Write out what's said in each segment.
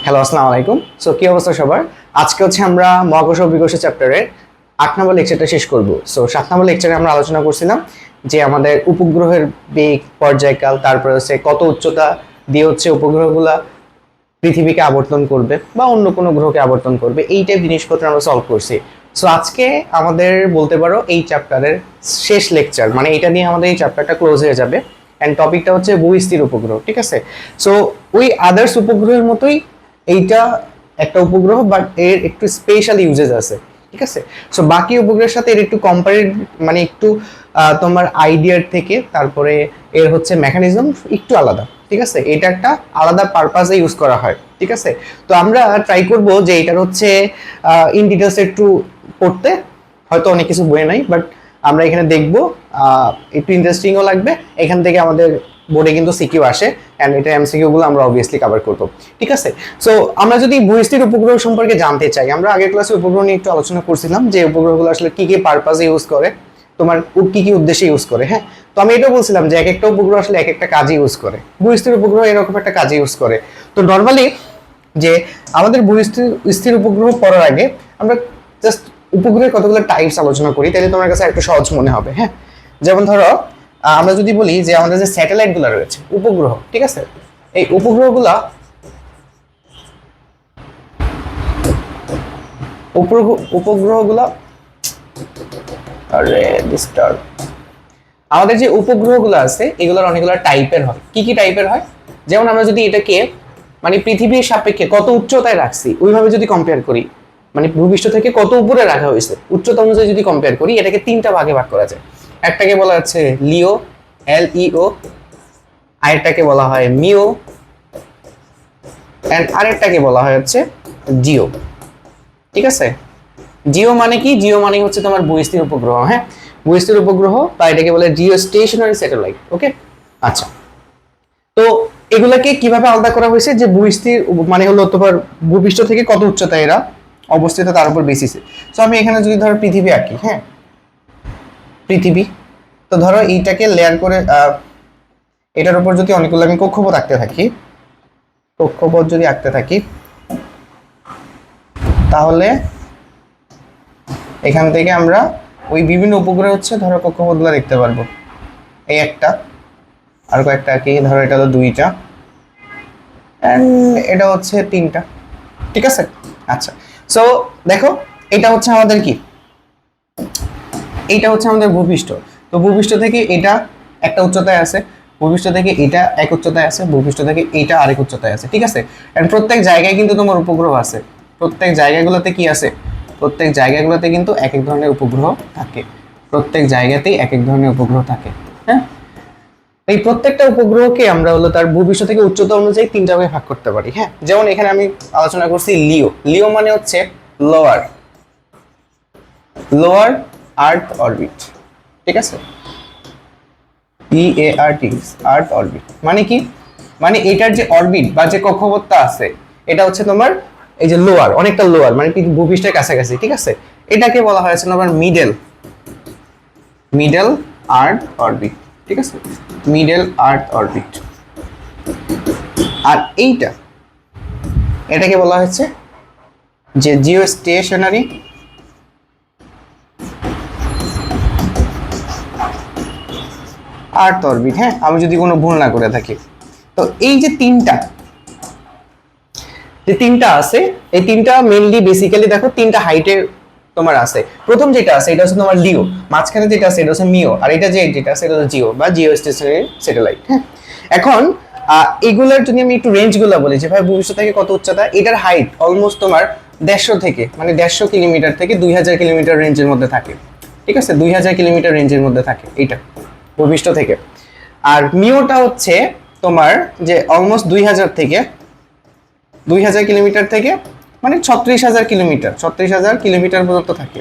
Hello, আসসালামু আলাইকুম। So কি অবস্থা সবার? আজকে হচ্ছে আমরা মহাকর্ষ বিকর্ষ চ্যাপ্টারের 8 নম্বর লেকচারটা শেষ করব। সো 7 নম্বর লেকচারে আমরা আলোচনা করছিলাম যে আমাদের উপগ্রহের বেগ, পর্যায়কাল, তারপরে হচ্ছে কত উচ্চতা দিয়ে হচ্ছে উপগ্রহগুলা পৃথিবীকে আবর্তন করবে বা অন্য কোনো গ্রহকে আবর্তন করবে, এই টাইপ জিনিসপত্র আমরা সলভ করছি। সো আজকে আমাদের বলতে পারো এই চ্যাপ্টারের শেষ লেকচার, মানে এটা নিয়ে আমাদের এই চ্যাপ্টারটা ক্লোজ হয়ে যাবে। অ্যান্ড টপিকটা হচ্ছে ভূস্থির উপগ্রহ, ঠিক আছে? সো ওই আদার্স উপগ্রহের মতোই এইটা একটা উপগ্রহ, বাট এর একটু স্পেশাল ইউজেস আছে, ঠিক আছে? সো বাকি উপগ্রহের সাথে এর একটু কম্পারেট, মানে একটু তোমার আইডিয়ার থেকে তারপরে এর হচ্ছে মেকানিজম একটু আলাদা, ঠিক আছে? এটা একটা আলাদা পারপাসে ইউজ করা হয়, ঠিক আছে? তো আমরা ট্রাই করব যে এটার হচ্ছে ইন ডিটেলস একটু পড়তে, হয়তো অনেক কিছু বইয়ে নাই, বাট আমরা এখানে দেখব, একটু ইন্টারেস্টিংও লাগবে। এখান থেকে আমাদের বোর্ডে কিন্তু সিকিউ আসে, অ্যান্ড এটা এমসিকিউ গুলো আমরা অবভিয়াসলি কভার করবো, ঠিক আছে? সো আমরা যদি ভূস্থির উপগ্রহ সম্পর্কে জানতে চাই, আমরা আগের ক্লাসে উপগ্রহ নিয়ে একটু আলোচনা করছিলাম যে উপগ্রহগুলো আসলে কি কি পারপাসে ইউজ করে, তোমার কি কি উদ্দেশ্যে ইউজ করে। হ্যাঁ, তো আমি এটাও বলছিলাম যে এক একটা উপগ্রহ আসলে এক একটা কাজে ইউজ করে। ভূস্থির উপগ্রহ এরকম একটা কাজে ইউজ করে। তো নর্মালি যে আমাদের স্থির উপগ্রহ পড়ার আগে আমরা জাস্ট উপগ্রহের কতগুলো টাইপস আলোচনা করি, তাহলে তোমার কাছে একটু সহজ মনে হবে। হ্যাঁ, যেমন ধরো আমরা যদি বলি যে আমাদের যে স্যাটেলাইট গুলো রয়েছে, উপগ্রহ, ঠিক আছে? এই উপগ্রহগুলা উপগ্রহগুলা আরে ডিস্টার্ব আমাদের যে উপগ্রহগুলো আছে এগুলোর অনেকগুলো টাইপের হয়। কি কি টাইপের হয়? যেমন আমরা যদি এটাকে মানে পৃথিবীর সাপেক্ষে কত উচ্চতায় রাখছি ওইভাবে যদি কম্পেয়ার করি, মানে ভূপৃষ্ঠ থেকে কত উপরে রাখা হয়েছে উচ্চতা অনুযায়ী যদি কম্পেয়ার করি, এটাকে তিনটা ভাগে ভাগ করা যায়। একটাকে বলা হচ্ছে লিও, LEO, আরেকটাকে বলা হয় মিও, এন্ড আরেকটাকে বলা হয় হচ্ছে জিও, ঠিক আছে? জিও মানে কি? জিও মানে হচ্ছে তোমার ভূস্থির উপগ্রহ। হ্যাঁ, ভূস্থির উপগ্রহ বা এটাকে বলে জিও স্টেশনারি স্যাটেলাইট। ওকে, আচ্ছা। তো এগুলাকে কিভাবে আলাদা করা হয়েছে যে ভূস্থির মানে হলো তোমার ভূপৃষ্ঠ থেকে কত উচ্চতায় এরা অবস্থিত তার উপর বেসিসে। তো আমি এখানে যদি ধরো পৃথিবী আঁকি, হ্যাঁ পৃথিবী, তো ধরো এইটাকে লেয়ার করে এটার উপর যদি অনেকগুলো আমি কক্ষপথ আঁকতে থাকি, কক্ষপথ যদি আঁকতে থাকি, তাহলে এখান থেকে আমরা ওই বিভিন্ন উপগ্রহ হচ্ছে ধরো কক্ষপথগুলো দেখতে পারবো। এই একটা, আর কয়েকটা আঁকি, ধরো এটা হলো দুইটা, এন্ড এটা হচ্ছে তিনটা, ঠিক আছে? আচ্ছা, সো দেখো এটা হচ্ছে আমাদের কি, এইটা হচ্ছে আমাদের ভূপৃষ্ঠ। তো ভূপৃষ্ঠ থেকে এটা একটা উচ্চতায় আছে, ভূপৃষ্ঠ থেকে এটা এক উচ্চতায় আছে, ভূপৃষ্ঠ থেকে এটা আরেক উচ্চতায় আছে, ঠিক আছে? এন্ড প্রত্যেক জায়গায় কিন্তু তোমার উপগ্রহ আছে। প্রত্যেক জায়গাগুলোতে কি আছে? প্রত্যেক জায়গাগুলোতে কিন্তু এক এক ধরনের উপগ্রহ থাকে। প্রত্যেক জায়গাতেই এক এক ধরনের উপগ্রহ থাকে। হ্যাঁ, এই প্রত্যেকটা উপগ্রহকে আমরা হলো তার ভূপৃষ্ঠ থেকে উচ্চতা অনুযায়ী তিনটা ভাগে ভাগ করতে পারি। হ্যাঁ, যেমন এখানে আমি আলোচনা করছি লিও। লিও মানে হচ্ছে লোয়ার লোয়ার আর্থ অরবিট, ঠিক আছে? EART, আর্থ অরবিট মানে কি? মানে এটার যে অরবিট বা যে কক্ষপথটা আছে এটা হচ্ছে তোমার এই যে লোয়ার, অনেকটা লোয়ার, মানে ভূপৃষ্ঠের কাছাকাছি, ঠিক আছে? এটাকে বলা হয়েছে তোমার মিডল আর্থ অরবিট, ঠিক আছে? মিডল আর্থ অরবিট। আর এটাকে বলা হয়েছে যে জিও স্টেশনারি আর্থ অরবিট। হ্যাঁ, আমি যদি কোনো ভুল না করে থাকি। তো এই যে তিনটা আছে, এই তিনটা মেইনলি বেসিক্যালি দেখো তিনটা হাইটের তোমার আছে। প্রথম যেটা আছে এটা হচ্ছে তোমার লিও, মাঝখানে যেটা আছে এটা হচ্ছে মিও, আর এটা যেটা আছে এটা হচ্ছে জিও বা জিও স্টেশনারি স্যাটেলাইট। হ্যাঁ, এখন এগুলার যদি আমি একটু রেঞ্জগুলো বলি যে ভাই ভবিষ্যৎ থেকে কত উচ্চতা, এটার হাইট অলমোস্ট তোমার 150 থেকে মানে 150 কিলোমিটার থেকে 2000 কিলোমিটার রেঞ্জের মধ্যে থাকে, ঠিক আছে? 2000 কিলোমিটার রেঞ্জের মধ্যে থাকে এইটা ভূপৃষ্ঠ থেকে। আর মিওটা হচ্ছে তোমার যে অলমোস্ট 2000 কিলোমিটার থেকে মানে 36,000 কিলোমিটার পর্যন্ত থাকে।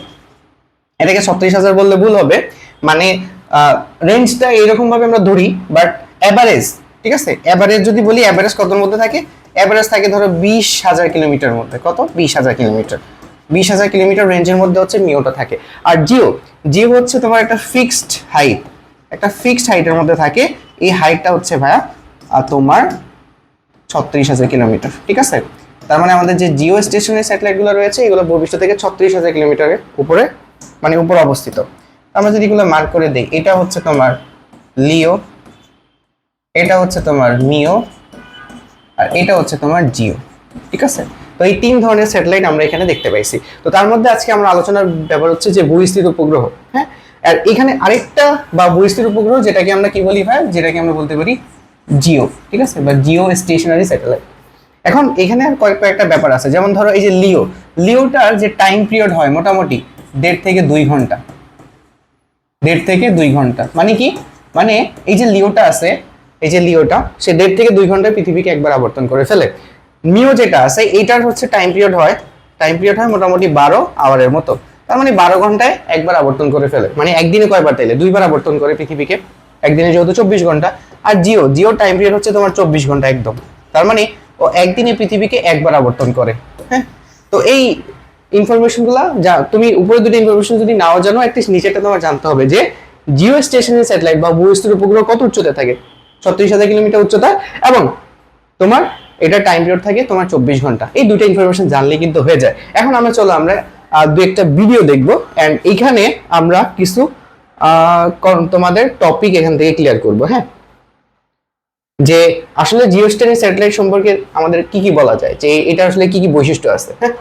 এটাকে 36,000 বললে ভুল হবে, মানে রেঞ্জটা এইরকম ভাবে আমরা ধরি, বাট অ্যাভারেজ, ঠিক আছে? অ্যাভারেজ যদি বলি, অ্যাভারেজ কতর মধ্যে থাকে? অ্যাভারেজ থাকে ধরো 20,000 কিলোমিটার মধ্যে। কত? 20,000 কিলোমিটার। 20,000 কিলোমিটার রেঞ্জের মধ্যে হচ্ছে মিওটা থাকে। আর জিও হচ্ছে তোমার একটা ফিক্সড হাইটের মধ্যে থাকে। এই হাইটটা হচ্ছে ভাইয়া তোমার 36,000 কিলোমিটার, ঠিক আছে? তার মানে আমাদের যে জিও স্টেশনারি স্যাটেলাইটগুলো রয়েছে এগুলো ভূপৃষ্ঠ থেকে 36,000 কিলোমিটারের উপরে মানে উপরে অবস্থিত। আমরা যদি এগুলো মার্ক করে দেই, এটা হচ্ছে তোমার লিও, এটা হচ্ছে তোমার মিও, আর এটা হচ্ছে তোমার জিও। ঠিক আছে, তো এই 3 ধরনের স্যাটেলাইট আমরা এখানে দেখতে পাইছি। তো তার মধ্যে আজকে আমরা আলোচনার ব্যাপার হচ্ছে যে ভূস্থির উপগ্রহ। হ্যাঁ, আর এখানে আরেকটা বা ভূস্থির উপগ্রহ যেটাকে আমরা কি বলি ভাই, যেটাকে আমরা বলতে পারি জিও। ঠিক আছে, বা জিও স্টেশনারি স্যাটেলাইট। এখন এখানে আর কয়েকটা ব্যাপার আছে, যেমন ধরো এই যে লিওটার যে টাইম পিরিয়ড হয় মোটামুটি 1.5 থেকে 2 ঘন্টা। 1.5 থেকে 2 ঘন্টা মানে কি, মানে এই যে লিওটা আছে, এই যে লিওটা সে 1.5 থেকে 2 ঘন্টায় পৃথিবীকে একবার আবর্তন করে ফেলে। মিও যেটা আছে এইটার হচ্ছে টাইম পিরিয়ড হয় মোটামুটি 12 আওয়ারের মতো। তার মানে 12 ঘন্টায় একবার আবর্তন করে ফেলে, মানে একদিনে কয়বার তাইলে 2বার আবর্তন করে পৃথিবীকে, একদিনে যেহেতু 24 ঘন্টা। আর জিও টাইম পিরিয়ড হচ্ছে তোমার 24 ঘন্টা একদম, তার মানে ও একদিনে পৃথিবীকে একবার আবর্তন করে। হ্যাঁ, তো এই ইনফরমেশনগুলো যা তুমি উপরে দুটো ইনফরমেশন যদি নাও জানো, অ্যাটলিস্ট নিচেটা তোমার জানতে হবে যে জিও স্টেশনারি স্যাটেলাইট বা ভূস্থির উপগ্রহ কত উচ্চতায় থাকে, 36,000 কিলোমিটার উচ্চতা, এবং তোমার এটা টাইম পিরিয়ড থাকে তোমার 24 ঘন্টা। এই দুটো ইনফরমেশন জানলে কিন্তু হয়ে যায়। এখন আমরা চলো আমরা দু একটা ভিডিও দেখবো, এন্ড এইখানে আমরা কিছু তোমাদের টপিক এখান থেকে ক্লিয়ার করব। হ্যাঁ, যে আসলে জিও স্টেশনারি স্যাটেলাইট সম্পর্কে আমাদের কি কি বলা যায়, যে এটা আসলে কি কি বৈশিষ্ট্য আছে। হ্যাঁ,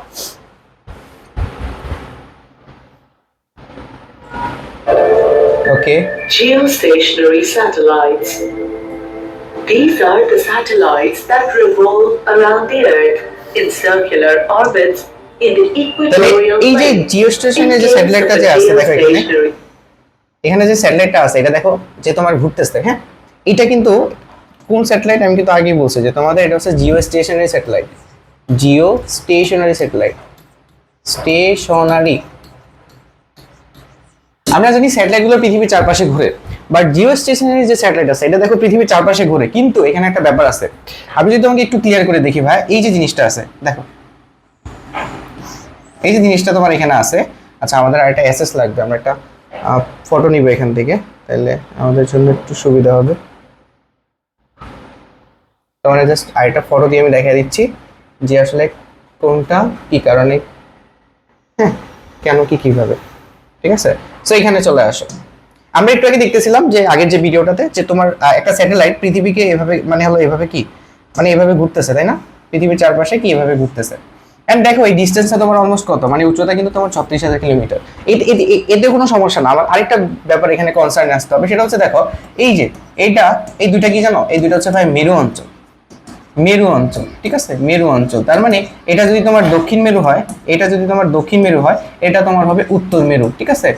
ওকে, geostationary satellites. These are the satellites that revolve around the Earth in circular orbits in the equatorial এই যে plane. জিও স্টেশনের যে স্যাটেলাইটটা যে আছে দেখো এখানে যে স্যাটেলাইটটা আছে এটা দেখো যে তোমার ঘুরতেছে। হ্যাঁ, এটা কিন্তু কোন স্যাটেলাইট আমি কিন্তু আগেই বলছি যে তোমাদের এটা হচ্ছে geostationary satellite. Geostationary satellite, stationary. আমরা জানি স্যাটেলাইটগুলো পৃথিবীর চারপাশে ঘুরে, বাট জিও স্টেশনারি যে স্যাটেলাইট আছে এটা দেখো পৃথিবীর চারপাশে ঘুরে, কিন্তু এখানে একটা ব্যাপার আছে। আমি যদি তোমাকে একটু ক্লিয়ার করে দেখি ভাই, এই যে জিনিসটা আছে দেখো, এই যে জিনিসটা তোমার এখানে আছে। আচ্ছা, আমাদের আরেকটা অ্যাসেস লাগবে, আমরা একটা ফটো নিব এখান থেকে, তাহলে আমাদের জন্য একটু সুবিধা হবে। তোমার জাস্ট আরেকটা ফটো দিয়ে আমি দেখিয়ে দিচ্ছি যে আসলে কোনটা কি কারণে, হ্যাঁ, কেন কি কিভাবে। ঠিক আছে, সো এখানে চলে আসো। আমরা একটু আগে দেখতেছিলাম যে আগের যে ভিডিওটাতে যে তোমার একটা স্যাটেলাইট পৃথিবীকে এভাবে মানে হলো এভাবে কি মানে এভাবে ঘুরতেছে, তাই না? পৃথিবীর চারপাশে কি এভাবে ঘুরতেছে। এন্ড দেখো এই ডিসটেন্সটা তোমার অলমোস্ট কত, মানে উচ্চতা কিন্তু তোমার 36,000 কিলোমিটার। এতে কোনো সমস্যা না। আমার আরেকটা ব্যাপার এখানে কনসার্ন আসতে হবে, সেটা হচ্ছে দেখো এই যে এই দুইটা কি জানো, এই দুইটা হচ্ছে ভাই মেরু অঞ্চল। মেরু অঞ্চল, ঠিক আছে, মেরু অঞ্চল। তার মানে এটা যদি তোমার দক্ষিণ মেরু হয়, এটা যদি তোমার দক্ষিণ মেরু হয়, এটা তোমার হবে উত্তর মেরু। ঠিক আছে,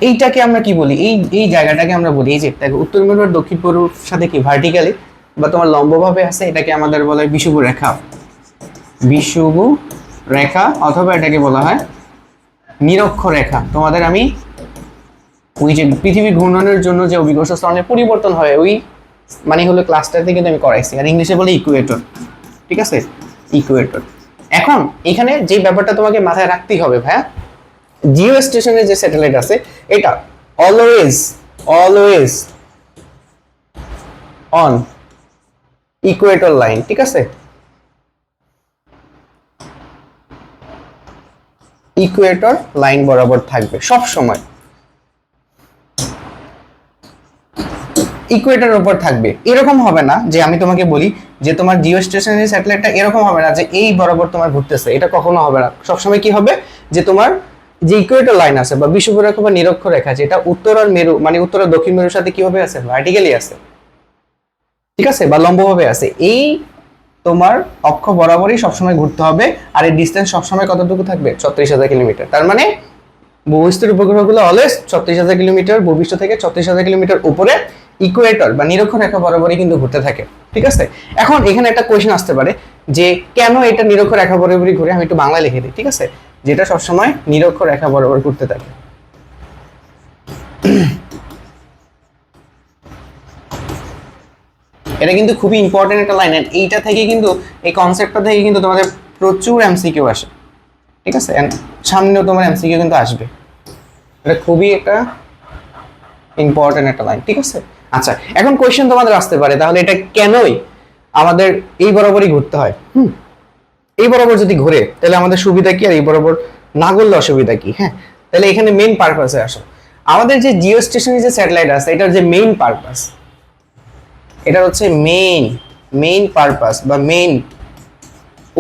এইটাকে আমরা কি বলি, এই জায়গাটাকে আমরা বলি এই যে উত্তর মেরু আর দক্ষিণ মেরুর সাথে কি ভার্টিক্যালি বা তোমার লম্বভাবে আছে, এটাকে আমাদের বলা হয় বিষুবু রেখা। বিষুবু রেখা, অথবা এটাকে বলা হয় নিরক্ষরেখা। তোমাদের আমি ওই যে পৃথিবী ঘূর্ণনের জন্য যে অভিকর্ষ স্তরণের পরিবর্তন হয় ওই মানে হলো ক্লাসটাতে কিন্তু আমি করাইছি, আর ইংলিশে বলে ইকুয়েটর। ঠিক আছে, ইকুয়েটর। এখন এখানে যে ব্যাপারটা তোমাকে মাথায় রাখতেই হবে ভাইয়া, জিও স্টেশনের যে স্যাটেলাইট আছে এটা অলওয়েজ অন ইকুয়েটর লাইন। ঠিক আছে, ইকুয়েটর লাইন বরাবর থাকবে সব সময়, ইকুয়েটরের উপর থাকবে। এরকম হবে না যে আমি তোমাকে বলি যে তোমার জিও স্টেশনারি স্যাটেলাইটটা এরকম হবে না যে এই বরাবর তোমার ঘুরতেছে, এটা কখনো হবে না। সবসময় কি হবে যে তোমার যে ইকুয়েটর লাইন আছে বা বিষুবু রেখা বা নিরক্ষরেখা, যেটা উত্তর আর মেরু মানে উত্তর আর দক্ষিণ মেরুর সাথে কিভাবে আছে, ভার্টিক্যালি আছে। ঠিক আছে, বা লম্বভাবে আছে। এই তোমার অক্ষ বরাবরই সবসময় ঘুরতে হবে, আর এই ডিসটেন্স সবসময় কতটুকু থাকবে, 36,000 কিলোমিটার। তার মানে ভূস্থির উপগ্রহগুলো অলওয়েজ 36,000 কিলোমিটার ভূপৃষ্ঠ থেকে 36,000 কিলোমিটার উপরে ইকুয়েটর বা নিরক্ষরেখা বরাবরই কিন্তু ঘুরতে থাকে। ঠিক আছে, এখন এখানে একটা কোয়েশ্চেন আসতে পারে যে কেন এটা নিরক্ষরেখা বরাবরই ঘুরে। আমি একটু বাংলায় লিখে দিই। ঠিক আছে, যেটা সবসময় নিরক্ষরেখা বরাবর ঘুরতে থাকে। এটা কিন্তু খুবই ইম্পর্টেন্ট একটা লাইন। এইটা থেকে কিন্তু এই কনসেপ্টটা থেকে কিন্তু তোমাদের প্রচুর এমসিকিউ আসে। ঠিক আছে, সামনেও তোমার এমসিকিউ কিন্তু আসবে। এটা খুবই একটা ইম্পর্টেন্ট একটা লাইন। ঠিক আছে, আচ্ছা, এখন কোয়েশ্চেন তোমাদের আসতে পারে তাহলে এটা কেনই আমাদের এই বরাবরই ঘুরতে হয়। এই বরাবর যদি ঘুরে তাহলে আমাদের সুবিধা কি, আর এই বরাবর না ঘুরলে অসুবিধা কি? হ্যাঁ, তাহলে এখানে মেইন পারপাসে আসো। আমাদের যে জিও স্টেশনারি যে স্যাটেলাইট আছে এটার যে মেইন পারপাস, এটা হচ্ছে মেইন পারপাস বা মেইন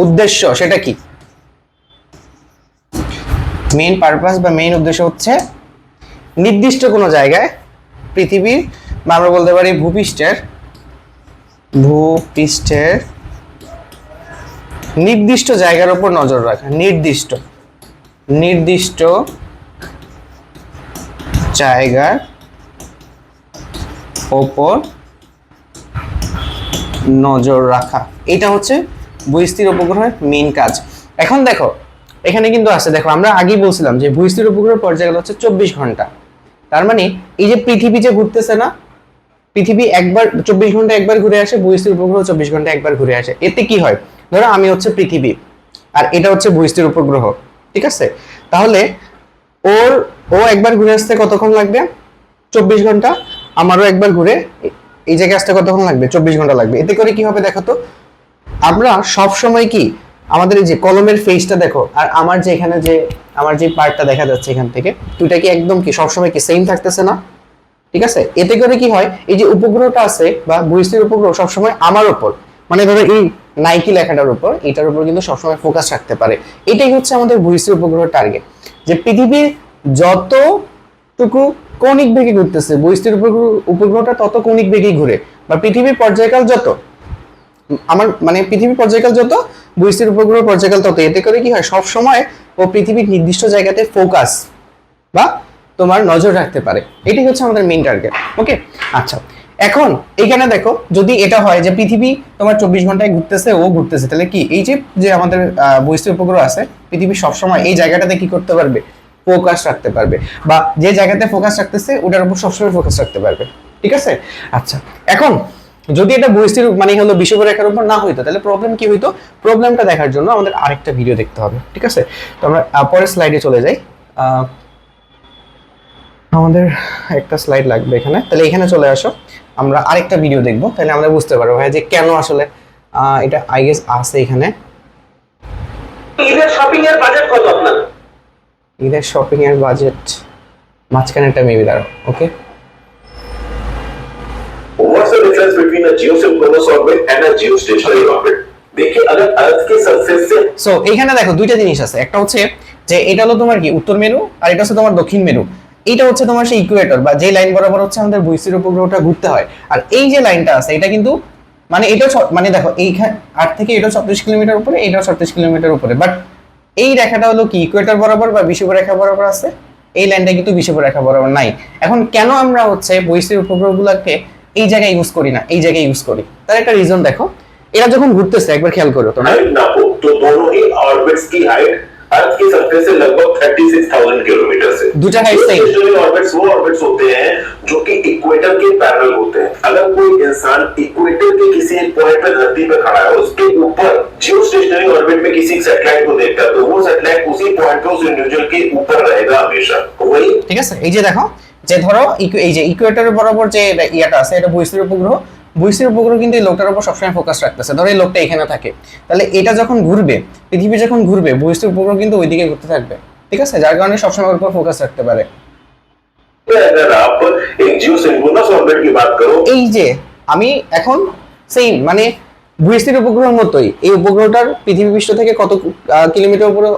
উদ্দেশ্য, সেটা কি? মেইন পারপাস বা মেইন উদ্দেশ্য হচ্ছে নির্দিষ্ট কোনো জায়গায় পৃথিবীর বা আমরা বলতে পারি ভূপৃষ্ঠের নির্দিষ্ট জায়গার উপর নজর রাখা। নির্দিষ্ট জায়গার ওপর নজর রাখা, এটা হচ্ছে ভূস্থির উপগ্রহের মেইন কাজ। এখন দেখো এখানে কিন্তু আছে, দেখো আমরা আগেই বলছিলাম যে ভূস্থির উপগ্রহের পর্যায়কাল হচ্ছে 24 ঘন্টা। তার মানে এই যে পৃথিবী যে ঘুরতেছে না, পৃথিবী একবার 24 ঘন্টা একবার ঘুরে আসে, ভূস্থির উপগ্রহ 24 ঘন্টা একবার ঘুরে আসে। এতে কি হয়, ধরো আমি হচ্ছে পৃথিবী আর এটা হচ্ছে ভূস্থির উপগ্রহ, ঠিক আছে? তাহলে ও একবার ঘুরে আসতে কতক্ষণ লাগবে? 24 ঘন্টা। আমারও একবার ঘুরে এই জায়গায় আসতে কতক্ষণ লাগবে? 24 ঘন্টা লাগবে। এতে করে কি হবে দেখো তো, আমরা সব সময় কি আমাদের এই যে কলমের ফেসটা দেখো, আর আমার যে এখানে যে আমার যে পার্টটা দেখা যাচ্ছে এখান থেকে, দুইটা কি একদম কি সবসময় কি সেম থাকতেছে না? ঠিক আছে? এতে করে কি হয়, এই যে উপগ্রহটা আছে বা ভূস্থির উপগ্রহ সবসময় আমার উপর, মানে ধরো এই নাইকি লেখাটার উপর, এটার উপর কিন্তু সবসময় ফোকাস রাখতে পারে। এটাই হচ্ছে আমাদের ভূস্থির উপগ্রহের টার্গেট, যে পৃথিবীর যতটুকু কৌণিক বেগে ঘুরতেছে ভূস্থির উপগ্রহটা তত কৌণিক বেগেই ঘুরে, বা পৃথিবীর পর্যায়কাল যত, আমার মানে পৃথিবীর পর্যায়কাল যত ভূস্থির উপগ্রহ পর্যায়কাল তত। এতে করে কি হয়, সব সময় ও পৃথিবীর নির্দিষ্ট জায়গাতে ফোকাস বা তোমার নজর রাখতে পারে। এটাই হচ্ছে আমাদের মেইন টার্গেট। ওকে, আচ্ছা এখন এইখানে দেখো, যদি এটা হয় যে পৃথিবী তোমার 24 ঘন্টায় ঘুরতেছে, ও ঘুরতেছে, তাহলে কি এই যে আমাদের ভূস্থির উপগ্রহ আছে, পৃথিবী সবসময় এই জায়গাটাতে কি করতে পারবে? ফোকাস রাখতে পারবে, বা যে জায়গাতে ফোকাস রাখতেছে ওটার উপর সবসময় ফোকাস রাখতে পারবে। ঠিক আছে? আচ্ছা এখন যদি এটা ভূস্থির মানে হলো বিষুবরেখার উপর না হইতো, তাহলে প্রবলেম কি হইতো? প্রবলেমটা দেখার জন্য আমাদের আরেকটা ভিডিও দেখতে হবে। ঠিক আছে? তো আমরা পরের স্লাইডে চলে যাই। আমাদের একটা স্লাইড লাগবে এখানে, তাহলে এখানে চলে আসো, আমরা আরেকটা ভিডিও দেখবো, তাহলে আমরা বুঝতে পারবো ভাই যে কেন আসলে এটা আই গেস আছে এখানে। ঈদের শপিং এর বাজেট কত আপনার? ঈদের শপিং এর বাজেট মাঝখানে একটা মেবি দাঁড়াও। ওকে, What's the difference between a geosynchronous orbit and a geostationary orbit? देखिए अगर अर्थ के सरफेस से সো এখানে দেখো দুইটা জিনিস আছে, একটা হচ্ছে যে এটা হলো তোমার কি উত্তর মেরু, আর এটা হচ্ছে তোমার দক্ষিণ মেরু। এইটা হচ্ছে তোমার সেই ইকুয়েটর বা যে লাইন বরাবর হচ্ছে আমাদের ভূস্থির উপগ্রহটা ঘুরতে হয়। আর এই যে লাইনটা আছে এটা কিন্তু মানে এটা মানে দেখো এইখানে আট থেকে এটা 36 কিলোমিটার উপরে, এটাও 36 কিলোমিটার উপরে, বাট এই রেখাটা হলো কি ইকুয়েটর বরাবর বা বিষুবরেখা বরাবর আছে, এই লাইনটা কিন্তু বিষুবরেখা বরাবর নাই। এখন কেন আমরা হচ্ছে ভূস্থির উপগ্রহগুলোকে এই জায়গায় ইউজ করি না, এই জায়গায় ইউজ করি? তার একটা রিজন দেখো, এরা যখন ঘুরতেছে একবার খেয়াল করো তোমরা, हाइट नापो तो दोनों ही ऑर्बिट्स की हाइट अर्थ की सरफेस से लगभग 36,000 किलोमीटर से। दूसरा height same। Geostationary orbits वो ऑर्बिट्स होते हैं जो कि इक्वेटर के पैरेलल होते हैं। अगर कोई इंसान इक्वेटर के किसी एक पॉइंट पे धरती पे खड़ा है, उसके ऊपर जियोस्टेशनरी ऑर्बिट में किसी सैटेलाइट को देखता है, तो वो सैटेलाइट उसी पॉइंट पे उस इंडिविजुअल के ऊपर रहेगा हमेशा। वही ঠিক আছে? এই যে দেখো, যে ধরো এই যে ইকুয়েটরের বরাবর যে ইয়াটা আছে এটা ভূস্থির উপগ্রহ, ভূস্থির উপগ্রহ কিন্তু এই লোকটার উপর সবসময় ফোকাস রাখতেছে। ধরো এই লোকটা এখানে থাকে, তাহলে এটা যখন ঘুরবে, পৃথিবী যখন ঘুরবে, ভূস্থির উপগ্রহ কিন্তু ওইদিকে ঘুরতে থাকবে। ঠিক আছে? যার কারণে সবসময় ওর উপর ফোকাস রাখতে পারে। अगर आप एक जियोसिंक्रोनस ऑर्बिट की बात करो, এই যে আমি এখন সেম মানে ভূস্থির উপগ্রহের মতোই এই উপগ্রহটার পৃথিবী পৃষ্ঠ থেকে কত কিলোমিটার উপরে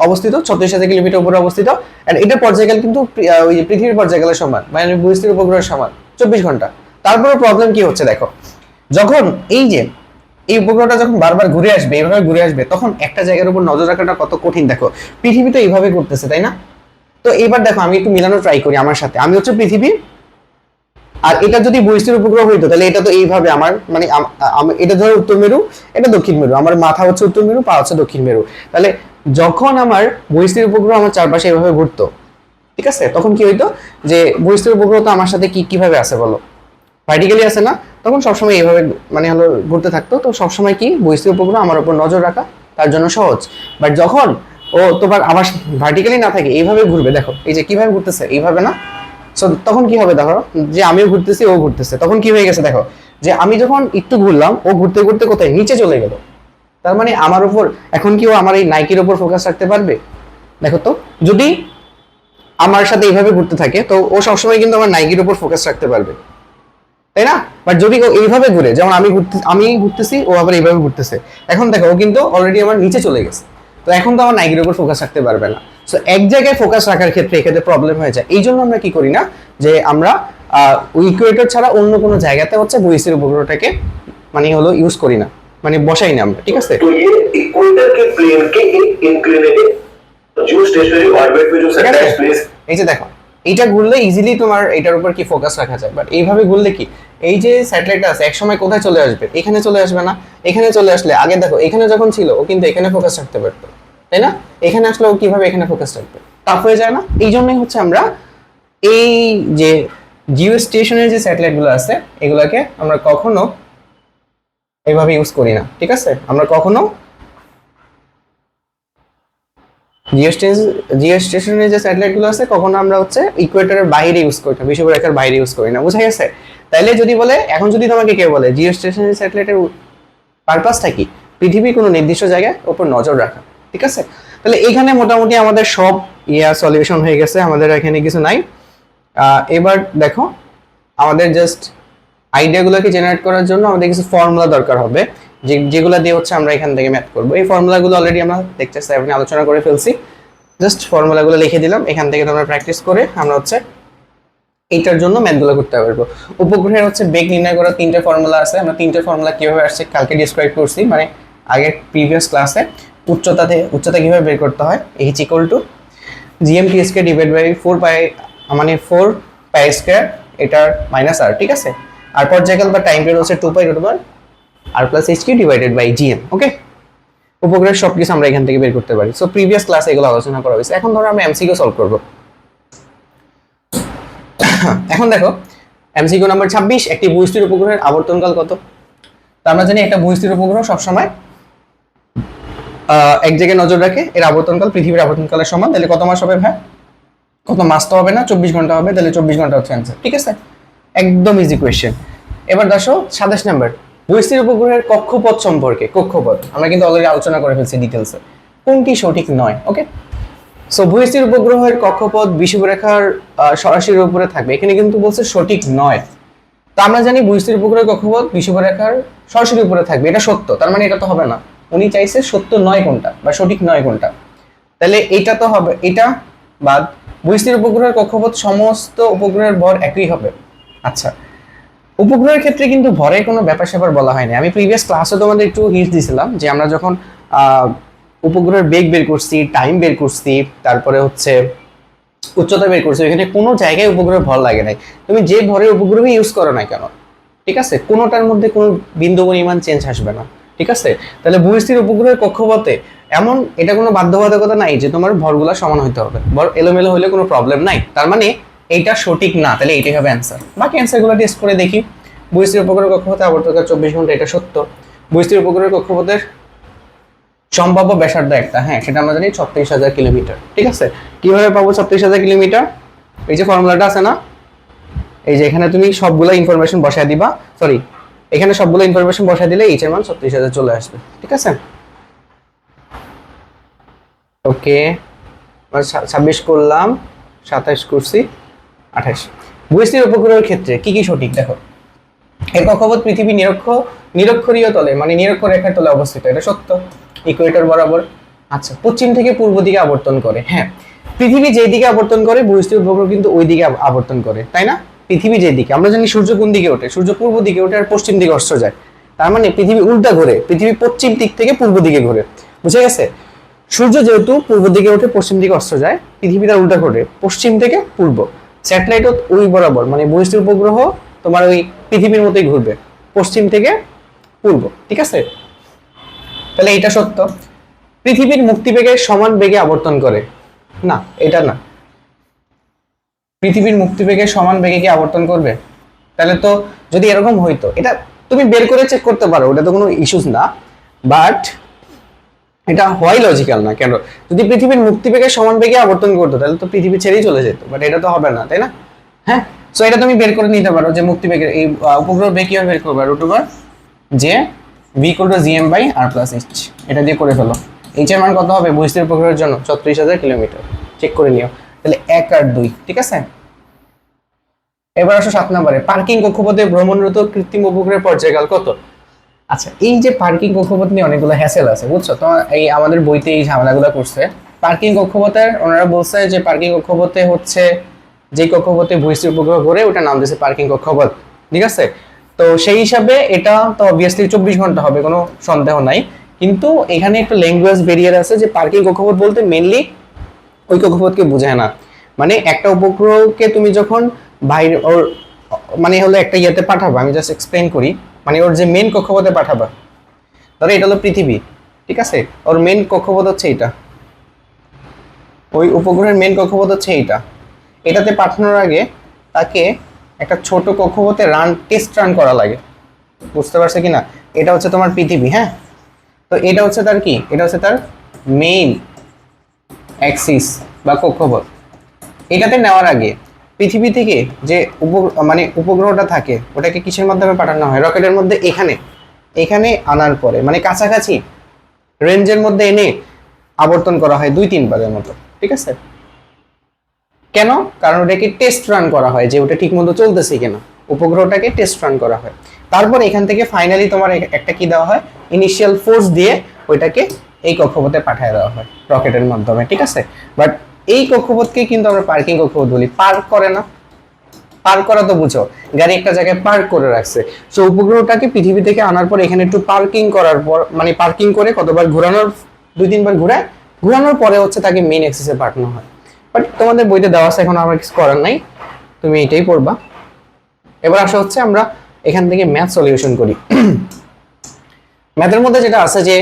অবস্থিত? 36,000 কিলোমিটার উপরে অবস্থিত। আর এটা পর্যায়কাল কিন্তু ওই যে পৃথিবীর পর্যায়কালের সমান, মানে ভূস্থির উপগ্রহের সমান 24 ঘন্টা। তারপরে প্রবলেম কি হচ্ছে দেখো, যখন এই উপগ্রহটা যখন বারবার ঘুরে আসবে, এইভাবে ঘুরে আসবে, তখন একটা জায়গার উপর নজর রাখাটা কত কঠিন। দেখো পৃথিবী তো এইভাবে ঘুরতেছে, তাই না? তো এবার দেখো আমি একটু মিলানো ট্রাই করি আমার সাথে। আমি হচ্ছে পৃথিবী, আর এটা যদি ভূস্থির উপগ্রহ হইতো তাহলে এটা তো এইভাবে আমার মানে এটা ধরো উত্তর মেরু, এটা দক্ষিণ মেরু, আমার মাথা হচ্ছে উত্তর মেরু, পা হচ্ছে দক্ষিণ মেরু। তাহলে যখন আমার ভূস্থির উপগ্রহ আমার চারপাশে এইভাবে ঘুরতো, ঠিক আছে, তখন কি হইতো যে ভূস্থির উপগ্রহ তো আমার সাথে কিভাবে আছে বলো, ভার্টিক্যালি আছে না? তখন সবসময় এইভাবে মানে হলো ঘুরতে থাকতো। তো সবসময় কি ভূস্থির উপগ্রহ আমার উপর নজর রাখা তার জন্য সহজ। বাট যখন ও তোমার আবার ভার্টিক্যালি না থাকে, এইভাবে ঘুরবে, দেখো এই যে কিভাবে ঘুরতেছে, এইভাবে না? সো তখন কি হবে দেখো, যে আমিও ঘুরতেছি ও ঘুরতেছে, তখন কি হয়ে গেছে দেখো, যে আমি যখন একটু ঘুরলাম ও ঘুরতে ঘুরতে কোথায় নিচে চলে গেল। তার মানে আমার উপর এখন কি ও আমার এই নাইকির উপর ফোকাস রাখতে পারবে? দেখো তো, যদি আমার সাথে এইভাবে ঘুরতে থাকে তো ও সবসময় কিন্তু আমার নাইকির উপর ফোকাস রাখতে পারবে, তাই না? বাট যদি ও এইভাবে ঘুরে, যেমন আমি ঘুরতেছি, ও আবার এইভাবে ঘুরতেছে, এখন দেখো ও কিন্তু অলরেডি আমার নিচে চলে গেছে, তো এখন তো আমার নাইকির উপর ফোকাস রাখতে পারবে না। সো এক জায়গায় ফোকাস রাখার ক্ষেত্রে এক্ষেত্রে প্রবলেম হয়ে যায়। এই জন্য আমরা কি করি না, যে আমরা ইকুয়েটর ছাড়া অন্য কোনো জায়গাতে হচ্ছে ভূস্থির উপগ্রহটাকে মানে হলো ইউজ করি না, মানে বসাই না আমরা, ঠিক আছে? तो ये इक्वेटर के प्लेन के एक इंक्लिनेटेड जो स्टेशनरी ऑर्बिट पे जो सैटेलाइट प्लेस এই যে দেখো, এইটা ঘুরলে ইজিলি তোমার এটার উপর কি ফোকাস রাখা যায়, বাট এইভাবে ঘুরলে কি এই যে স্যাটেলাইটটা আছে একসময় কোথায় চলে আসবে? এখানে চলে আসবে না? এখানে চলে আসলে আগে দেখো এখানে যখন ছিল ও কিন্তু এখানে ফোকাস রাখতে পারতো, তাই না? এখানে আসলে ও কিভাবে এখানে ফোকাস রাখবে? টাফ হয়ে যায় না? এই জন্যই হচ্ছে আমরা এই যে জিও স্টেশনের যে স্যাটেলাইট গুলো আছে এগুলাকে আমরা কখনো এইভাবে ইউজ করি না, ঠিক আছে? আমরা কখনো জিও স্টেশনের যে স্যাটেলাইট গুলো আছে কখনো আমরা হচ্ছে ইকুয়েটরের বাইরে ইউজ করি না, বিষুবরেখার বাইরে ইউজ করি না, বুঝা গেছে? তাইলে যদি বলে, এখন যদি তোমাকে কেউ বলে জিও স্টেশনের স্যাটেলাইটের পারপাসটা কি, পৃথিবীর কোনো নির্দিষ্ট জায়গায় উপর নজর রাখা, ঠিক আছে? তাহলে এইখানে মোটামুটি আমাদের সব সলিউশন হয়ে গেছে, আমাদের এখানে কিছু নাই। এবার দেখো, আমাদের জাস্ট আইডিয়াগুলোকে জেনারেট করার জন্য আমাদের কিছু ফর্মুলা দরকার হবে, যেগুলো দিয়ে হচ্ছে আমরা এখান থেকে ম্যাথ করব। এই ফর্মুলাগুলো অলরেডি আমরা লেকচার 7 আলোচনা করে ফেলছি, জাস্ট ফর্মুলাগুলো লিখে দিলাম, এখান থেকে তোমরা প্র্যাকটিস করে আমরা হচ্ছে এইটার জন্য ম্যাথগুলো করতে পারবো। উপগ্রহের হচ্ছে বেগ নির্ণয় করার 3টে ফর্মুলা আছে, আমরা 3টে ফর্মুলা কিভাবে আসছে কালকে ডিসক্রাইব করছি, মানে আগের প্রিভিয়াস ক্লাসে। উচ্চতা কিভাবে বের করতে হয়, h = gmt² ডিভাইড বাই 4 পাই, মানে 4 পাই স্কয়ার, এটার মাইনাস r, ঠিক আছে? আর পর্যায়কাল বা টাইম পিরিয়ড হচ্ছে 2 pi √ r + hq divided by gm, okay? উপগ্রহের সবকিছু আমরা এখান থেকে বের করতে পারি। সো প্রিভিয়াস ক্লাসে এগুলো আলোচনা করা হয়েছে। এখন ধরো আমরা এমসিকিউ সলভ করব। এখন দেখো এমসিকিউ নাম্বার 26, একটি ভূস্থির উপগ্রহের আবর্তনকাল কত? তো আমরা জানি একটা ভূস্থির উপগ্রহ সবসময় এক জায়গায় নজর রাখে, এর আবর্তনকাল পৃথিবীর আবর্তনকালের সমান। তাহলে কত মাস হবে ভাই? কত মাস তো হবে না, 24 ঘন্টা হবে। তাহলে 24 ঘন্টা হচ্ছে অ্যান্সার, ঠিক আছে? একদম ইজি কোয়েশ্চেন। এবার দেখো 27 নাম্বার, ভূস্থির উপগ্রহের কক্ষপথ সম্পর্কে। কক্ষপথ আমরা কিন্তু অলরেডি আলোচনা করে ফেলছি ডিটেলসে, কোনটি সঠিক নয়, ওকে? সো ভূস্থির উপগ্রহের কক্ষপথ বিষুবরেখার সরাসরি উপরে থাকবে, এখানে কিন্তু বলছে সঠিক নয়। তো আমরা জানি ভূস্থির উপগ্রহের কক্ষপথ বিষুবরেখার সরাসরি উপরে থাকবে, এটা সত্য, তার মানে এটা তো হবে না। উনি চাইছে সত্য নয় কোনটা বা সঠিক নয় কোনটা, তাহলে এটা তো হবে, এটা বাদ। ভূস্থির উপগ্রহের কক্ষপথ সমস্ত উপগ্রহের ভর একই হবে। আচ্ছা, উপগ্রহের ক্ষেত্রে কিন্তু ভরের কোনো ব্যাপার স্যাপার বলা হয়নি। আমি প্রিভিয়াস ক্লাসে তোমাদের একটু হিন্ট দিয়েছিলাম যে আমরা যখন উপগ্রহের বেগ বের করছি, টাইম বের করছি, তারপরে হচ্ছে উচ্চতা বের করছি, এখানে কোনো জায়গায় উপগ্রহের ভর লাগে নাই। তুমি যে ভরের উপগ্রহ ইউজ করো না কেন, ঠিক আছে, কোনোটার মধ্যে কোনো বিন্দু পরিমাণ চেঞ্জ আসবে না, ঠিক আছে? তাহলে ভূস্থির উপগ্রহের কক্ষপথে এমন এটা কোনো বাধ্যবাধকতা নাই যে তোমার ভরগুলো সমান হতে হবে, ভর এলোমেলো হলে কোনো প্রবলেম নাই, তার মানে এইটা সঠিক না, তাহলে এইটাই হবে অ্যান্সার। বাকি অ্যান্সারগুলো টেস্ট করে দেখি। ভূস্থির উপগ্রহের কক্ষপথে আবর্তনকাল 24 ঘন্টা, এটা সত্য। ভূস্থির উপগ্রহের কক্ষপথের সম্ভাব্য ব্যাসার্ধ একটা, হ্যাঁ সেটা আমরা জানি 36,000 কিলোমিটার, ঠিক আছে? কিভাবে পাবো 36,000 কিলোমিটার? এই যে ফর্মুলাটা আছে না, এই যে এখানে তুমি সবগুলো ইনফরমেশন বসায় দিবা, সরি এখানে সবগুলো ইনফরমেশন বসায় দিলে এইচ এর মান 36,000 চলে আসবে, ঠিক আছে? ওকে, 26 করলাম, 27 করছি, 28। ভূস্থির উপগ্রহের ক্ষেত্রে কি কি সঠিক দেখো। এর কক্ষপথ পৃথিবী নিরক্ষীয় তলে, মানে নিরক্ষরেখার তলে অবস্থিত, এটা সত্য, ইকুয়েটর বরাবর। আচ্ছা, পশ্চিম থেকে পূর্ব দিকে আবর্তন করে, হ্যাঁ পৃথিবী যেই দিকে আবর্তন করে ভূস্থির উপগ্রহ কিন্তু ওই দিকে আবর্তন করে, তাই না? পৃথিবী যেই দিকে, আমরা জানি সূর্য কোন দিকে ওঠে, সূর্য পূর্ব দিকে ওঠে আর পশ্চিম দিকে অস্ত যায়, তার মানে পৃথিবী উল্টা ঘোরে, পৃথিবী পশ্চিম দিক থেকে পূর্ব দিকে ঘোরে, বুঝে গেছে? সূর্য যেহেতু পূর্ব দিকে ওঠে পশ্চিম দিকে অস্ত যায়, পৃথিবী তার উল্টা ঘোরে, পশ্চিম থেকে পূর্ব। স্যাটেলাইটও ওই বরাবর, মানে ভূস্থির উপগ্রহ তোমার ওই পৃথিবীর মতোই ঘুরবে, পশ্চিম থেকে পূর্ব, ঠিক আছে? তাহলে এটা সত্য। পৃথিবীর মুক্তিবেগের সমান বেগে আবর্তন করে, না এটা না। পৃথিবীর মুক্তিবেগের সমান বেগে কি আবর্তন করবে? তাহলে তো যদি এরকম হইতো, এটা তুমি বের করে চেক করতে পারো, ওটা তো কোনো ইস্যুস না, বাট এটা হয় লজিক্যাল না। কেন? যদি পৃথিবীর মুক্তিবেগের সমান বেগে আবর্তন করতো তাহলে তো পৃথিবী ছেড়েই চলে যেত, বাট এটা তো হবে না, তাই না? হ্যাঁ, সো এটা তুমি বের করে নিতে পারো যে মুক্তিবেগের এই উপগ্রহ বেগ কিভাবে বের করবে, √, যে V equal to GM by R plus H, এটা দিয়ে করে ফেলো। এইচ এর মান কত হবে বহিস্থির উপগ্রহের জন্য? 34,000 কিলোমিটার। চেক করে নিও। তাহলে 1 আর 2, ঠিক আছে। এবার আসো 7 নম্বরে, পার্কিং কক্ষপথে ভ্রমণরত কৃত্রিম উপগ্রহের পর্যায়কাল কত? আচ্ছা, এই যে পার্কিং কক্ষপথ নিয়ে অনেকগুলো হ্যাসেল আছে, বুঝছো? তোমার এই আমাদের বইতে এই ঝামেলাগুলো করছে। পার্কিং কক্ষপথের ওনারা বলছে যে পার্কিং কক্ষপথে হচ্ছে যে কক্ষপথে বহিস্থির উপগ্রহ ঘোরে ওটা নাম দিয়েছে পার্কিং কক্ষপথ, ঠিক আছে। তো সেই হিসাবে এটা তো অবভিয়াসলি 24 ঘন্টা হবে, কোনো সন্দেহ নাই। কিন্তু এখানে একটা ল্যাঙ্গুয়েজ ব্যারিয়ার আছে যে পার্কিং কক্ষপথ বলতে মেইনলি ওই কক্ষপথকে বোঝায় না। মানে একটা উপগ্রহকে তুমি যখন বাইরে ওর মানে হলো একটা ইয়েতে পাঠাবা, আমি জাস্ট এক্সপ্লেইন করি, মানে ওর যে মেন কক্ষপথে পাঠাবা, ধরো এটা হলো পৃথিবী, ঠিক আছে, ওর মেন কক্ষপথ হচ্ছে এটা, ওই উপগ্রহের মেন কক্ষপথ হচ্ছে এইটা। এটাতে পাঠানোর আগে তাকে একটা ছোট কক্ষপথে টেস্ট রান করা লাগে, বুঝতে পারছো কিনা? এটা হচ্ছে তোমার পৃথিবী, হ্যাঁ। তো এটা হচ্ছে তার কি, এটা হচ্ছে তার মেইন অ্যাক্সিস বা কক্ষপথ। এটাতে নেওয়ার আগে পৃথিবী থেকে যে মানে উপগ্রহটা থাকে ওটাকে কিসের মাধ্যমে পাঠানো হয়? রকেটের মধ্যে এখানে এখানে আনার পরে মানে কাছাকাছি রেঞ্জের মধ্যে এনে আবর্তন করা হয় 2-3 বারের মতো, ঠিক আছে। কেন? কারণ ওটাকে টেস্ট রান করা হয় যে ওটা ঠিকমতো চলতেছে কিনা, উপগ্রহটাকে টেস্ট রান করা হয়। তারপর এখান থেকে ফাইনালি তোমার একটা কি দেওয়া হয়, ইনিশিয়াল ফোর্স দিয়ে ওইটাকে এই কক্ষপথে পাঠিয়ে দেওয়া হয় রকেটের মাধ্যমে, ঠিক আছে। বাট এই কক্ষপথকে কিন্তু আমরা পার্কিং কক্ষপথ বলি। পার্ক করে না, পার্ক করা তো বুঝো, গাড়ি একটা জায়গায় পার্ক করে রাখছে। সো উপগ্রহটাকে পৃথিবী থেকে আনার পর এখানে একটু পার্কিং করার পর মানে পার্কিং করে কতবার ঘোরানোর, 2-3 বার ঘোরানোর পরে হচ্ছে তাকে মেইন অ্যাক্সিসে পাঠানো হয়। বাট তোমাদের বইতে দেওয়া আছে, এখন আমার কিছু করার নাই, তুমি এটাই পড়বা। এবার আসা হচ্ছে আমরা এখান থেকে ম্যাথ সলিউশন করি। ম্যাথের মধ্যে যেটা আছে যে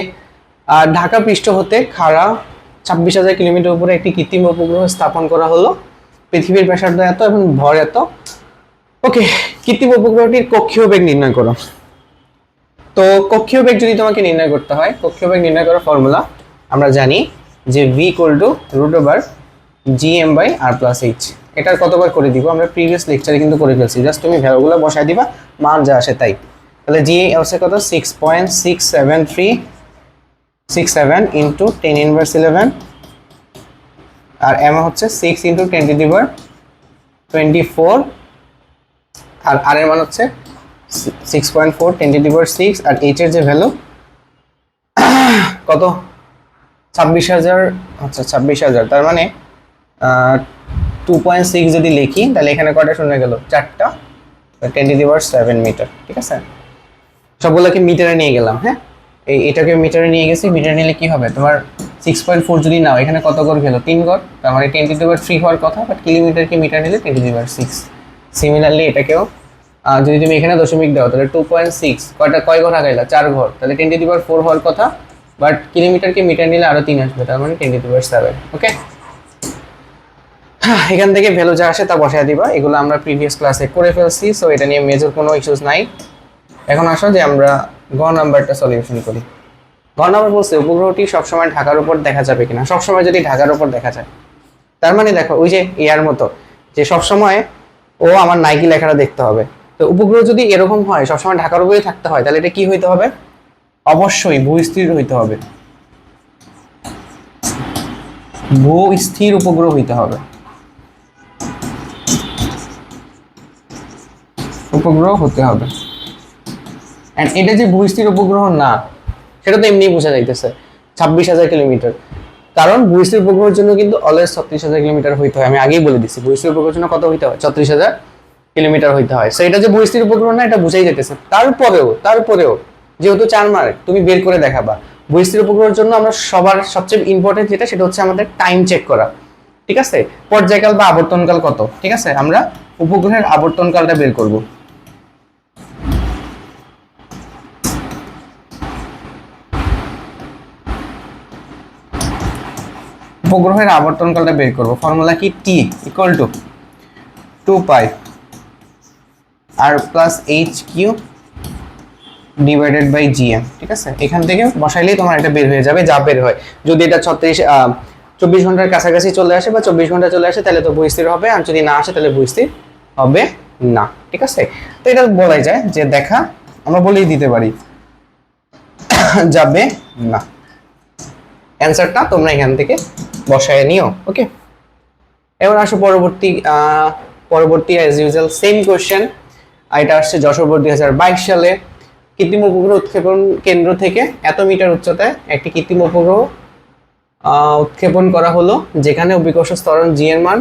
ঢাকা পৃষ্ঠ হতে খাড়া 26,000 কিলোমিটার উপরে একটি কৃত্রিম উপগ্রহ স্থাপন করা হলো, পৃথিবীর ব্যাসার্ধ এত এবং ভর এত। ওকে, কৃত্রিম উপগ্রহটির কক্ষীয় বেগ নির্ণয় করো। তো কক্ষীয় বেগ যদি তোমাকে নির্ণয় করতে হয়, কক্ষীয় বেগ নির্ণয় করার ফর্মুলা আমরা জানি যে v equal to √gm by R plus H. এটার কতবার করে দিব আমরা প্রিভিয়াস লেকচারে কিন্তু করে ফেলছি, জাস্ট তুমি ভ্যালুগুলো বসায় দিবা, মান যা আসে তাই। তাহলে জি হচ্ছে কত, 6.6737 ইন্টু 10⁻11, আর এম হচ্ছে 6 ইন্টু 10⁻24, আর আর এর মান হচ্ছে 6.4 10⁻6, আর এইচ এর যে ভ্যালু কত 26,000, আচ্ছা 26,000, তার মানে 2.6 যদি লিখি তাহলে এখানে কয়টা শূন্য গেল, 4টা, 10⁻7 মিটার, ঠিক আছে। সবগুলোকে মিটারে নিয়ে গেলাম, হ্যাঁ, এটাকে মিটারে নিয়ে গেছি। মিটারে নিলে কি হবে তোমার 6.4 যদি নাও, এখানে কত ঘর গেল, 3 ঘর, তার মানে 10⁻3 হওয়ার কথা, বাট কিলোমিটারকে মিটার নিলে 10⁻6। সিমিলারলি এটাকেও যদি তুমি এখানে দশমিক দাও তাহলে 2.6 কয় ঘর আগাইলা, 4 ঘর, তাহলে 10⁻4 হওয়ার কথা, বাট কিলোমিটারকে মিটার নিলে আরো 3 আসবে, তার মানে 10⁻7। ওকে, এখান থেকে ভ্যালু যা আসে তা বসায় দিবা। এগুলো আমরা প্রিভিয়াস ক্লাসে করে ফেলছি, সো এটা নিয়ে মেজর কোনো ইস্যুস নাই। এখন আসো যে আমরা গ নাম্বারটা সলিউশন করি। গ নাম্বার বলছে উপগ্রহটি সবসময় ঢাকার উপর দেখা যাবে কিনা। সবসময় যদি ঢাকার উপর দেখা যায়, তার মানে দেখো ওই যে এয়ার মতো যে সবসময় ও আমার নাইকি লেখাটা দেখতে হবে। তো উপগ্রহ যদি এরকম হয় সবসময় ঢাকার উপরেই থাকতে হয়, তাহলে এটা কি হইতে হবে, অবশ্যই ভূস্থির হইতে হবে, ভূস্থির উপগ্রহ হইতে হবে, উপগ্রহ হতে হবে। এন্ড এটা যে ভূস্থির উপগ্রহ না সেটা তো এমনি বোঝা যাইতেছে, 26,000 কিলোমিটার। কারণ ভূস্থির উপগ্রহের জন্য কিন্তু অলওয়েজ 36,000 কিলোমিটার হইতে হয়। আমি আগেই বলে দিচ্ছি ভূস্থির উপগ্রহের জন্য কত হইতে হয়, 36,000 কিলোমিটার হইতে হয়। সো এটা যে ভূস্থির উপগ্রহ না এটা বুঝাই যেতেছে। তারপরেও যেহেতু 4 মার্ক তুমি বের করে দেখাবা, ভূস্থির উপগ্রহের জন্য আমরা সবার সবচেয়ে ইম্পর্টেন্ট যেটা সেটা হচ্ছে আমাদের টাইম চেক করা, ঠিক আছে, পর্যায়কাল বা আবর্তনকাল কত, ঠিক আছে। আমরা উপগ্রহের আবর্তনকালটা বের করব। উপগ্রহের আবর্তনকালটা বের করব, ফর্মুলা কি, টি ইকুয়াল টু 2π আর plus H Q divided by GM, ঠিক আছে। এখান থেকে বসাইলেই তোমার এটা বের হয়ে যাবে, যা বের হয়। যদি এটা 24 ঘন্টার কাছাকাছি চলে আসে বা 24 ঘন্টা চলে আসে তাহলে তো ভূস্থির হবে, আর যদি না আসে তাহলে ভূস্থির হবে না, ঠিক আছে। তো এটা বলাই যায় যে দেখা আমরা বলেই দিতে পারি যাবে না। অ্যান্সারটা তোমরা এখান থেকে বসায় নিও। ওকে, এবার আসো পরবর্তী অ্যাজ ইউজুয়াল সেম কোশ্চেন। এটা আসছে যশোর বোর্ড 2022 সালে। কৃত্রিম উপগ্রহ উৎক্ষেপণ কেন্দ্র থেকে এত মিটার উচ্চতায় একটি কৃত্রিম উপগ্রহ উৎক্ষেপণ করা হলো, যেখানে অভিকর্ষ ত্বরণ জি এর মান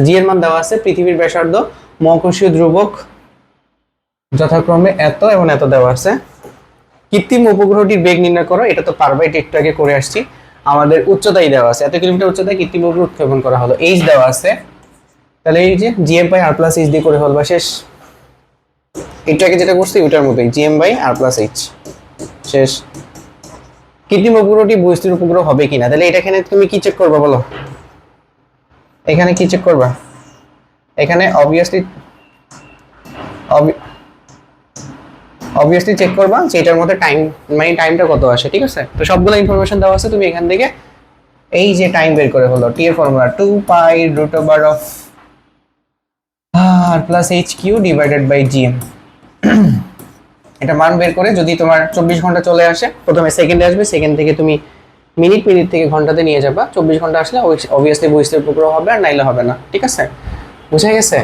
জি এর মান দেওয়া আছে, পৃথিবীর ব্যাসার্ধ, মহাকর্ষীয় ধ্রুবক যথাক্রমে এত এবং এত দেওয়া আছে। কৃত্রিম উপগ্রহটির বেগ নির্ণয় করো। এটা তো পারবা, এটা একটু আগে করে আসছি। আমাদের উচ্চতাই দেওয়া আছে, এত কিলোমিটার উচ্চতায় কৃত্রিম উপগ্রহ উৎক্ষেপণ করা হলো, এইচ দেওয়া আছে। তাহলে এই যে GM by R plus H দিয়ে করে হল বা শেষ। এটাকে যেটা করছি ওইটার মতোই, GM by R plus H শেষ। কৃত্রিম উপগ্রহটি ভূস্থির উপগ্রহ হবে কিনা, তাহলে এটা এখানে তুমি কি চেক করবা বলো? এখানে কি চেক করবা? এখানে অবভিয়াসলি চেক করবা যে এটার মধ্যে টাইমটা কত আসে। ঠিক আছে, তো সবগুলো ইনফরমেশন দেওয়া আছে, তুমি এখান থেকে এই যে টাইম বের করে হলো, টি এর formula 2 pi root over of R plus H Q divided by GM. এটা মান বের করে যদি তোমার 24 ঘন্টা চলে আসে, প্রথমে সেকেন্ডে আসবে, সেকেন্ড থেকে তুমি মিনিট থেকে ঘন্টাতে নিয়ে যাবা। 24 ঘন্টা আসলে অবভিয়াসলি ভূস্থির উপগ্রহ হবে, আর নাইলে হবে না। ঠিক আছে, বুঝা গেছে?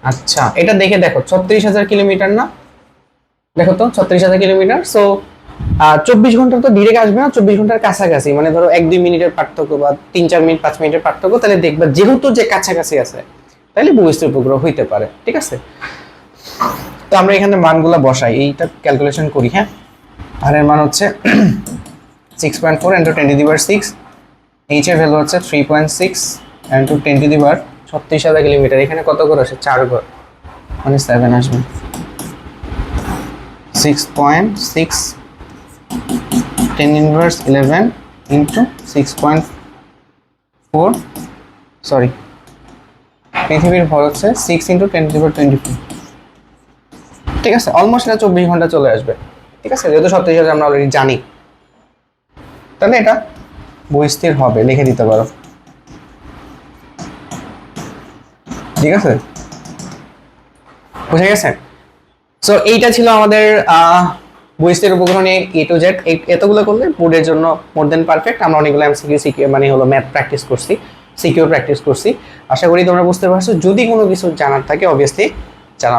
আচ্ছা, এটা দেখো 36,000 কিলোমিটার না? দেখো তো 36,000 কিলোমিটার। সো 24 ঘন্টা তো ডিরেক্ট আসবে না, 24 ঘন্টার কাছাকাছি, মানে ধরো 1-2 মিনিটের পার্থক্য বা 3-4 মিনিট 5 মিনিটের পার্থক্য। তাহলে দেখবা যেহেতু যে কাছাকাছি আছে, তাহলে ভূস্থির উপগ্রহ হইতে পারে। ঠিক আছে, তো আমরা এখানে মানগুলো বসাই, এইটা ক্যালকুলেশন করি। হ্যাঁ, আর এর মান হচ্ছে 6.4 × 10⁶। এইচ এর ভ্যালু হচ্ছে 3.6 × 10⁻36,000 কিলোমিটার। এখানে কত ঘর আসে? 4 ঘর, মানে 7 আসবে। 6.6 10⁻11 × 6.4, সরি, পৃথিবীর ভর হচ্ছে 6 × 10⁻24। ঠিক আছে, অলমোস্ট এটা 24 ঘন্টা চলে আসবে। ঠিক আছে, যেহেতু 37,000 আমরা অলরেডি জানি, তাহলে এটা ভূস্থির হবে, লিখে দিতে পারো। ঠিক আছে, বুঝে গেছে? সো এইটা ছিল আমাদের ভূস্থির উপগ্রহ নিয়ে A to Z। এতগুলো করলে বোর্ডের জন্য মোর দেন পারফেক্ট। আমরা অনেকগুলো সিকিউ মানে হলো ম্যাথ প্র্যাকটিস করছি, সিকিউর প্র্যাকটিস করছি। আশা করি তোমরা বুঝতে পারছো। যদি কোনো কিছু জানার থাকে অবভিয়াসলি জানাবে।